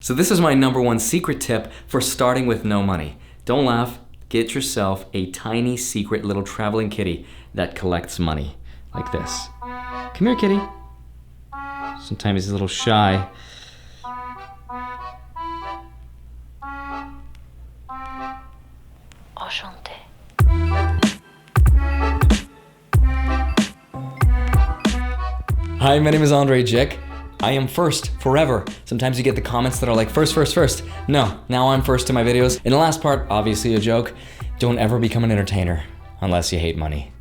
So this is my #1 secret tip for starting with no money. Don't laugh, get yourself a tiny secret little traveling kitty that collects money, like this. Come here, kitty. Sometimes he's a little shy. Enchanté. Hi, my name is Andrei, Jikh. I am first, forever. Sometimes you get the comments that are like, first. No, now I'm first to my videos. In the last part, obviously a joke, don't ever become an entertainer unless you hate money.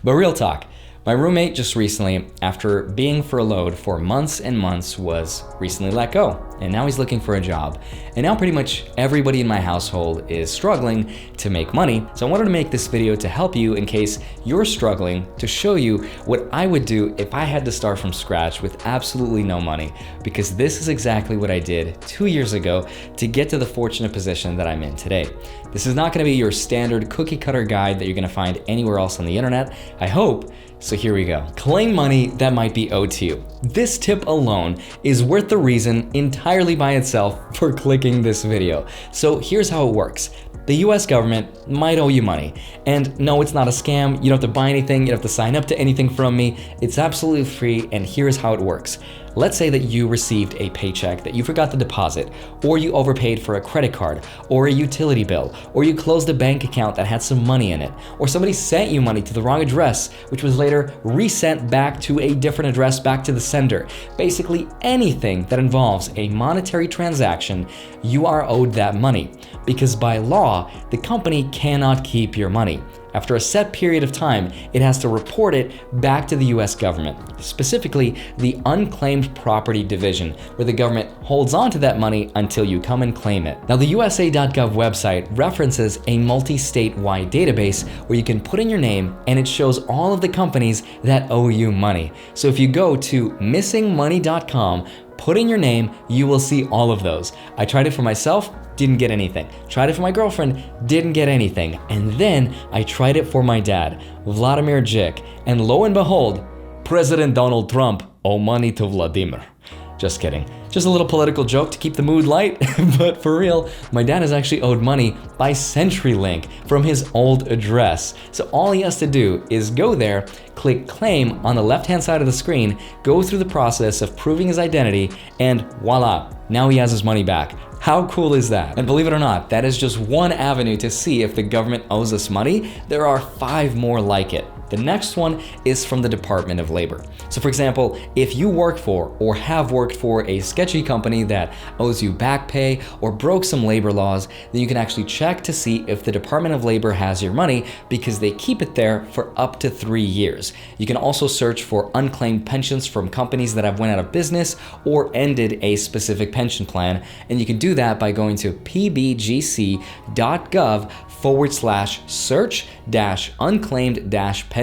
But real talk, my roommate just recently, after being furloughed for months and months, was recently let go. And now he's looking for a job. And now pretty much everybody in my household is struggling to make money. So I wanted to make this video to help you in case you're struggling, to show you what I would do if I had to start from scratch with absolutely no money. Because this is exactly what I did 2 years ago to get to the fortunate position that I'm in today. This is not gonna be your standard cookie cutter guide that you're gonna find anywhere else on the internet, I hope. So here we go. Claim money that might be owed to you. This tip alone is worth the reason entirely by itself for clicking this video. So here's how it works. The US government might owe you money. And no, it's not a scam. You don't have to buy anything. You don't have to sign up to anything from me. It's absolutely free, and here's how it works. Let's say that you received a paycheck that you forgot to deposit, or you overpaid for a credit card, or a utility bill, or you closed a bank account that had some money in it, or somebody sent you money to the wrong address, which was later resent back to a different address back to the sender. Basically anything that involves a monetary transaction, you are owed that money. Because by law, the company cannot keep your money. After a set period of time, it has to report it back to the US government, specifically the Unclaimed Property Division, where the government holds on to that money until you come and claim it. Now, the USA.gov website references a multi-state-wide database where you can put in your name and it shows all of the companies that owe you money. So if you go to missingmoney.com, put in your name, you will see all of those. I tried it for myself, didn't get anything. Tried it for my girlfriend, didn't get anything. And then I tried it for my dad, Vladimir Jikh, and lo and behold, President Donald Trump owe money to Vladimir. Just kidding. Just a little political joke to keep the mood light, but for real, my dad is actually owed money by CenturyLink from his old address. So all he has to do is go there, click claim on the left-hand side of the screen, go through the process of proving his identity, and voila, now he has his money back. How cool is that? And believe it or not, that is just one avenue to see if the government owes us money. There are 5 more like it. The next one is from the Department of Labor. So for example, if you work for or have worked for a sketchy company that owes you back pay or broke some labor laws, then you can actually check to see if the Department of Labor has your money, because they keep it there for up to 3 years. You can also search for unclaimed pensions from companies that have went out of business or ended a specific pension plan, and you can do that by going to pbgc.gov/search-unclaimed-pensions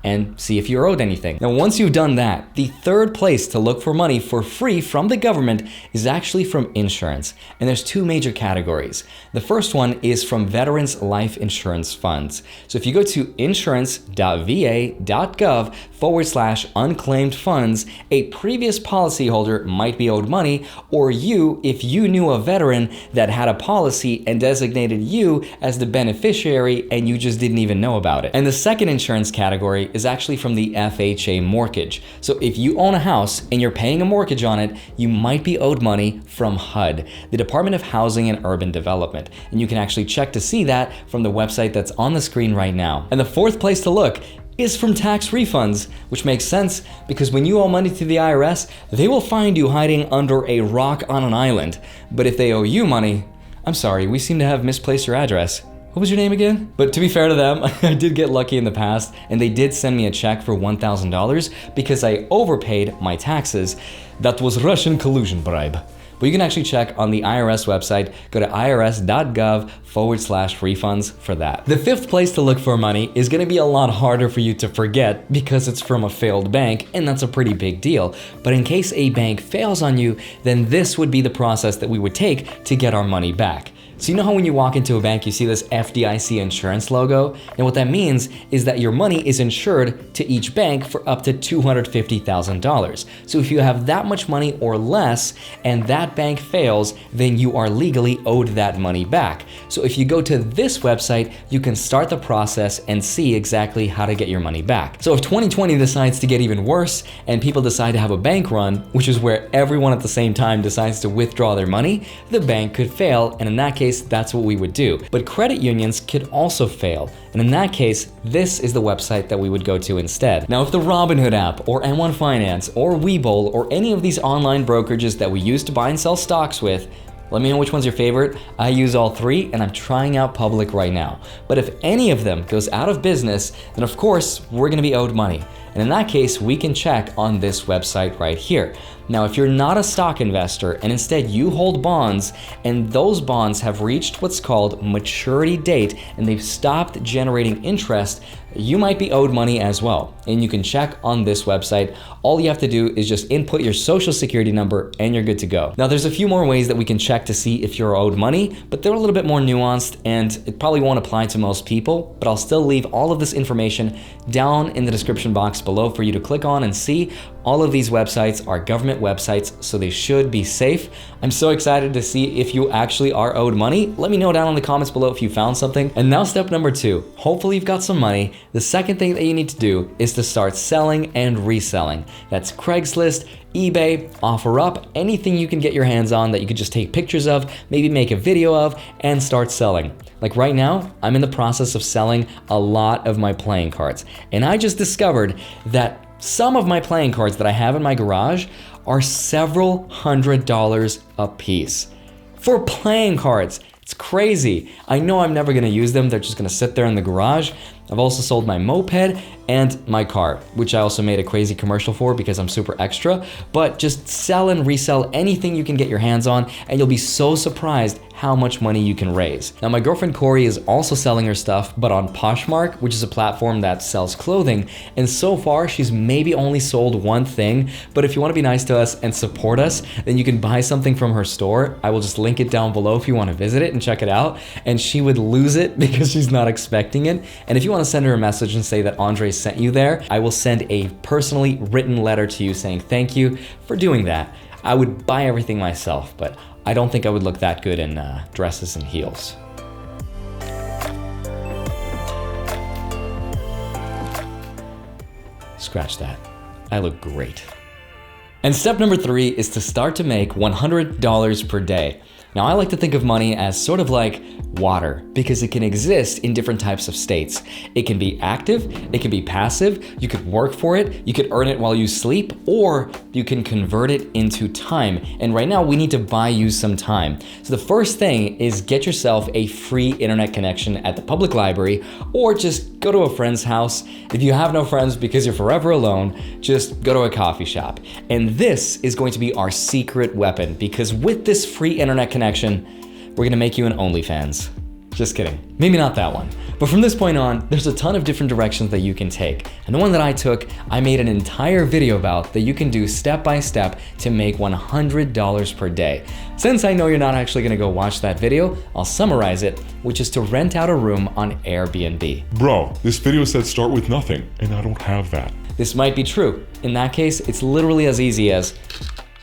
and see if you're owed anything. Now, once you've done that, the third place to look for money for free from the government is actually from insurance. And there's 2 major categories. The first one is from veterans' life insurance funds. So if you go to insurance.va.gov/unclaimed-funds, a previous policyholder might be owed money, or you, if you knew a veteran that had a policy and designated you as the beneficiary and you just didn't even know about it. And the second insurance category is actually from the FHA mortgage. So if you own a house and you're paying a mortgage on it, you might be owed money from HUD, the Department of Housing and Urban Development. And you can actually check to see that from the website that's on the screen right now. And the fourth place to look is from tax refunds, which makes sense because when you owe money to the IRS, they will find you hiding under a rock on an island. But if they owe you money, I'm sorry, we seem to have misplaced your address. What was your name again? But to be fair to them, I did get lucky in the past, and they did send me a check for $1,000 because I overpaid my taxes. That was Russian collusion bribe. But you can actually check on the IRS website, go to irs.gov/refunds for that. The fifth place to look for money is gonna be a lot harder for you to forget because it's from a failed bank, and that's a pretty big deal. But in case a bank fails on you, then this would be the process that we would take to get our money back. So you know how when you walk into a bank, you see this FDIC insurance logo? And what that means is that your money is insured to each bank for up to $250,000. So if you have that much money or less and that bank fails, then you are legally owed that money back. So if you go to this website, you can start the process and see exactly how to get your money back. So if 2020 decides to get even worse and people decide to have a bank run, which is where everyone at the same time decides to withdraw their money, the bank could fail, and in that case, that's what we would do. But credit unions could also fail, and in that case, this is the website that we would go to instead. Now, if the Robinhood app, or M1 Finance, or Webull, or any of these online brokerages that we use to buy and sell stocks with, let me know which one's your favorite. I use all three, and I'm trying out Public right now. But if any of them goes out of business, then of course, we're gonna be owed money. And in that case, we can check on this website right here. Now, if you're not a stock investor and instead you hold bonds and those bonds have reached what's called maturity date and they've stopped generating interest, you might be owed money as well. And you can check on this website. All you have to do is just input your social security number and you're good to go. Now, there's a few more ways that we can check to see if you're owed money, but they're a little bit more nuanced and it probably won't apply to most people, but I'll still leave all of this information down in the description box below for you to click on and see. All of these websites are government websites, so they should be safe. I'm so excited to see if you actually are owed money. Let me know down in the comments below if you found something. And now step number 2, hopefully you've got some money. The second thing that you need to do is to start selling and reselling. That's Craigslist, eBay, OfferUp, anything you can get your hands on that you could just take pictures of, maybe make a video of, and start selling. Like right now, I'm in the process of selling a lot of my playing cards. And I just discovered that some of my playing cards that I have in my garage are several $100s a piece. For playing cards, it's crazy. I know I'm never gonna use them, they're just gonna sit there in the garage. I've also sold my moped and my car, which I also made a crazy commercial for because I'm super extra. But just sell and resell anything you can get your hands on, and you'll be so surprised how much money you can raise. Now, my girlfriend Corey is also selling her stuff, but on Poshmark, which is a platform that sells clothing. And so far, she's maybe only sold one thing. But if you want to be nice to us and support us, then you can buy something from her store. I will just link it down below if you want to visit it and check it out. And she would lose it because she's not expecting it. And if you want to send her a message and say that Andrei sent you there, I will send a personally written letter to you saying thank you for doing that. I would buy everything myself, but I don't think I would look that good in dresses and heels. Scratch that. I look great. And step number 3 is to start to make $100 per day. Now, I like to think of money as sort of like water because it can exist in different types of states. It can be active, it can be passive, you could work for it, you could earn it while you sleep, or you can convert it into time. And right now we need to buy you some time. So the first thing is get yourself a free internet connection at the public library, or just go to a friend's house. If you have no friends because you're forever alone, just go to a coffee shop. And this is going to be our secret weapon because with this free internet connection, we're gonna make you an OnlyFans. Just kidding. Maybe not that one. But from this point on, there's a ton of different directions that you can take. And the one that I took, I made an entire video about that you can do step by step to make $100 per day. Since I know you're not actually gonna go watch that video, I'll summarize it, which is to rent out a room on Airbnb. Bro, this video said start with nothing, and I don't have that. This might be true. In that case, it's literally as easy as,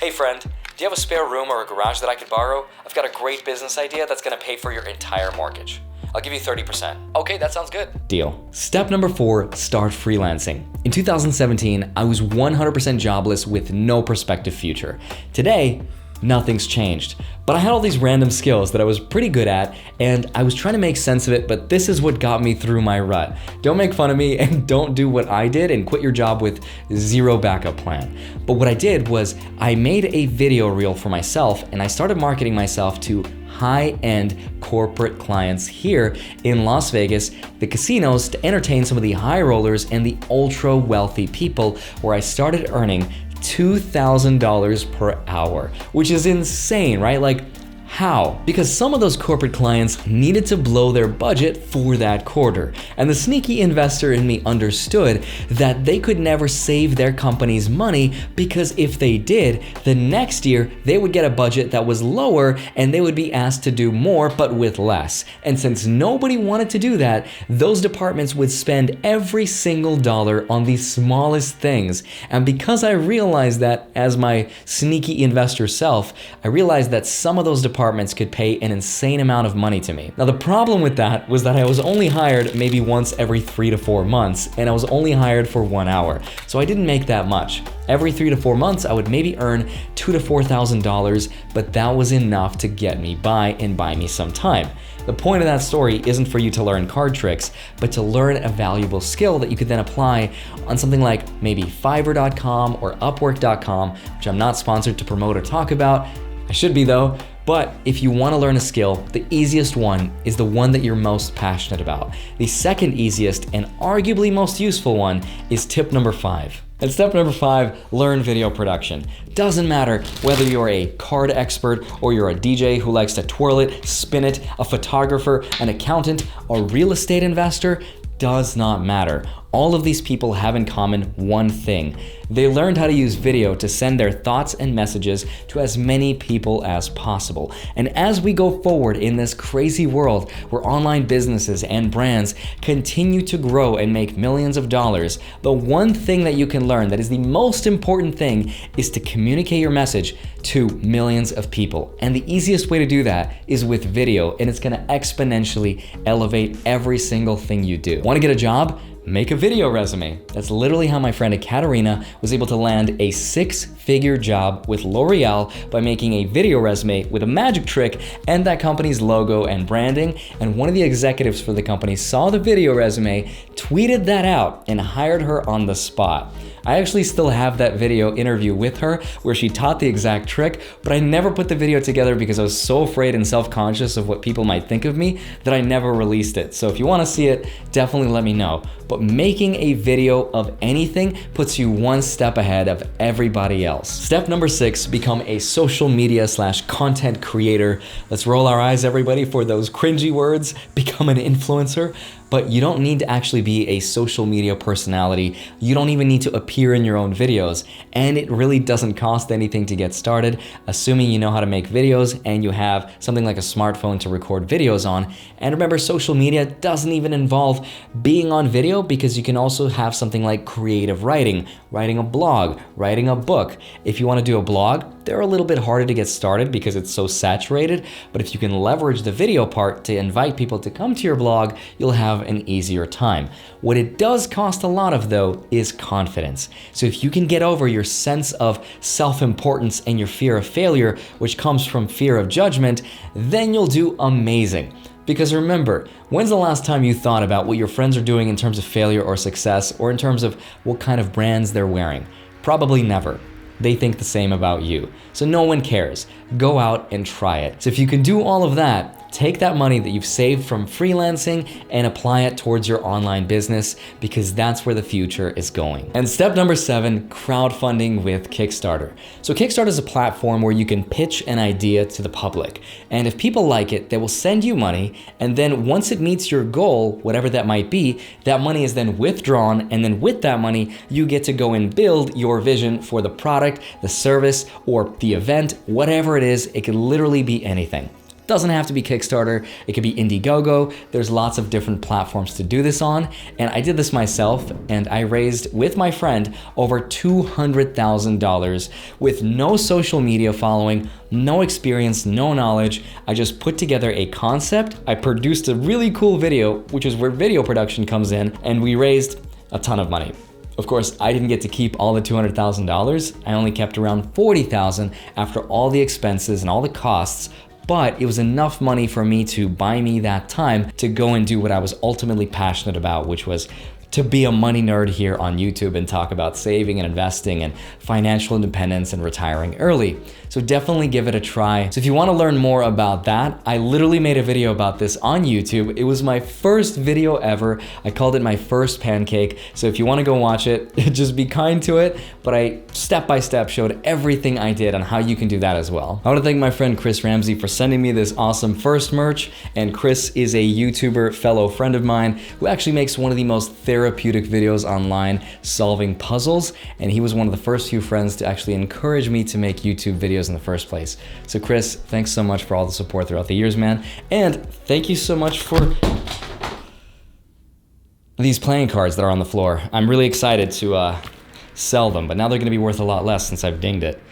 hey friend, do you have a spare room or a garage that I could borrow? I've got a great business idea that's gonna pay for your entire mortgage. I'll give you 30%. Okay, that sounds good. Deal. Step number 4, start freelancing. In 2017, I was 100% jobless with no prospective future. Today, nothing's changed. But I had all these random skills that I was pretty good at, and I was trying to make sense of it, but this is what got me through my rut. Don't make fun of me and don't do what I did and quit your job with zero backup plan. But what I did was I made a video reel for myself and I started marketing myself to high-end corporate clients here in Las Vegas, the casinos, to entertain some of the high rollers and the ultra wealthy people, where I started earning $2,000 per hour, which is insane, right? Like, How? Because some of those corporate clients needed to blow their budget for that quarter. And the sneaky investor in me understood that they could never save their company's money, because if they did, the next year they would get a budget that was lower and they would be asked to do more but with less. And since nobody wanted to do that, those departments would spend every single dollar on the smallest things. And because I realized that as my sneaky investor self, I realized that some of those departments could pay an insane amount of money to me. Now the problem with that was that I was only hired maybe once every 3 to 4 months, and I was only hired for 1 hour. So I didn't make that much. Every 3 to 4 months, I would maybe earn $2,000 to $4,000, but that was enough to get me by and buy me some time. The point of that story isn't for you to learn card tricks, but to learn a valuable skill that you could then apply on something like maybe Fiverr.com or Upwork.com, which I'm not sponsored to promote or talk about. I should be though. But if you want to learn a skill, the easiest one is the one that you're most passionate about. The second easiest and arguably most useful one is tip number 5. And step number 5, learn video production. Doesn't matter whether you're a card expert or you're a DJ who likes to twirl it, spin it, a photographer, an accountant, a real estate investor, does not matter. All of these people have in common one thing. They learned how to use video to send their thoughts and messages to as many people as possible. And as we go forward in this crazy world where online businesses and brands continue to grow and make millions of dollars, the one thing that you can learn that is the most important thing is to communicate your message to millions of people. And the easiest way to do that is with video, and it's gonna exponentially elevate every single thing you do. Want to get a job? Make a video resume. That's literally how my friend Ekaterina was able to land a 6-figure job with L'Oreal by making a video resume with a magic trick and that company's logo and branding. And one of the executives for the company saw the video resume, tweeted that out, and hired her on the spot. I actually still have that video interview with her where she taught the exact trick, but I never put the video together because I was so afraid and self-conscious of what people might think of me that I never released it. So if you want to see it, definitely let me know. But making a video of anything puts you one step ahead of everybody else. Step number 6, become a social media / content creator. Let's roll our eyes, everybody, for those cringy words. Become an influencer. But you don't need to actually be a social media personality. You don't even need to appear in your own videos. And it really doesn't cost anything to get started, assuming you know how to make videos and you have something like a smartphone to record videos on. And remember, social media doesn't even involve being on video, because you can also have something like creative writing, writing a blog, writing a book. If you want to do a blog, they're a little bit harder to get started because it's so saturated, but if you can leverage the video part to invite people to come to your blog, you'll have an easier time. What it does cost a lot of, though, is confidence. So if you can get over your sense of self-importance and your fear of failure, which comes from fear of judgment, then you'll do amazing. Because remember, when's the last time you thought about what your friends are doing in terms of failure or success, or in terms of what kind of brands they're wearing? Probably never. They think the same about you. So no one cares. Go out and try it. So if you can do all of that, take that money that you've saved from freelancing and apply it towards your online business, because that's where the future is going. And step number 7, crowdfunding with Kickstarter. So Kickstarter is a platform where you can pitch an idea to the public. And if people like it, they will send you money. And then once it meets your goal, whatever that might be, that money is then withdrawn. And then with that money, you get to go and build your vision for the product, the service, or the event, whatever it is. It could literally be anything. Doesn't have to be Kickstarter, it could be Indiegogo. There's lots of different platforms to do this on. And I did this myself, and I raised, with my friend, over $200,000 with no social media following, no experience, no knowledge. I just put together a concept. I produced a really cool video, which is where video production comes in, and we raised a ton of money. Of course, I didn't get to keep all the $200,000. I only kept around $40,000 after all the expenses and all the costs. But it was enough money for me to buy me that time to go and do what I was ultimately passionate about, which was to be a money nerd here on YouTube and talk about saving and investing and financial independence and retiring early. So definitely give it a try. So if you want to learn more about that, I literally made a video about this on YouTube. It was my first video ever. I called it my first pancake. So if you want to go watch it, just be kind to it. But I step by step showed everything I did on how you can do that as well. I want to thank my friend Chris Ramsey for sending me this awesome first merch. And Chris is a YouTuber fellow friend of mine who actually makes one of the most therapeutic videos online solving puzzles. And he was one of the first few friends to actually encourage me to make YouTube videos in the first place. So Chris, thanks so much for all the support throughout the years, man. And thank you so much for these playing cards that are on the floor. I'm really excited to sell them, but now they're gonna be worth a lot less since I've dinged it.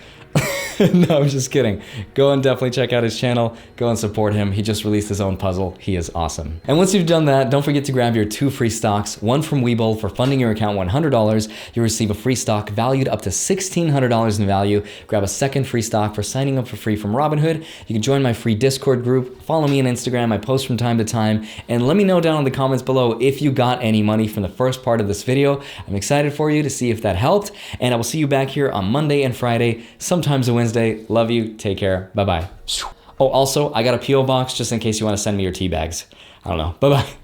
No, I'm just kidding. Go and definitely check out his channel. Go and support him. He just released his own puzzle. He is awesome. And once you've done that, don't forget to grab your 2 free stocks, one from Webull for funding your account $100. You'll receive a free stock valued up to $1,600 in value. Grab a second free stock for signing up for free from Robinhood. You can join my free Discord group. Follow me on Instagram. I post from time to time. And let me know down in the comments below if you got any money from the first part of this video. I'm excited for you to see if that helped. And I will see you back here on Monday and Friday, sometimes a Wednesday. Love you. Take care. Bye-bye. Oh, also, I got a P.O. box just in case you want to send me your tea bags. I don't know. Bye-bye.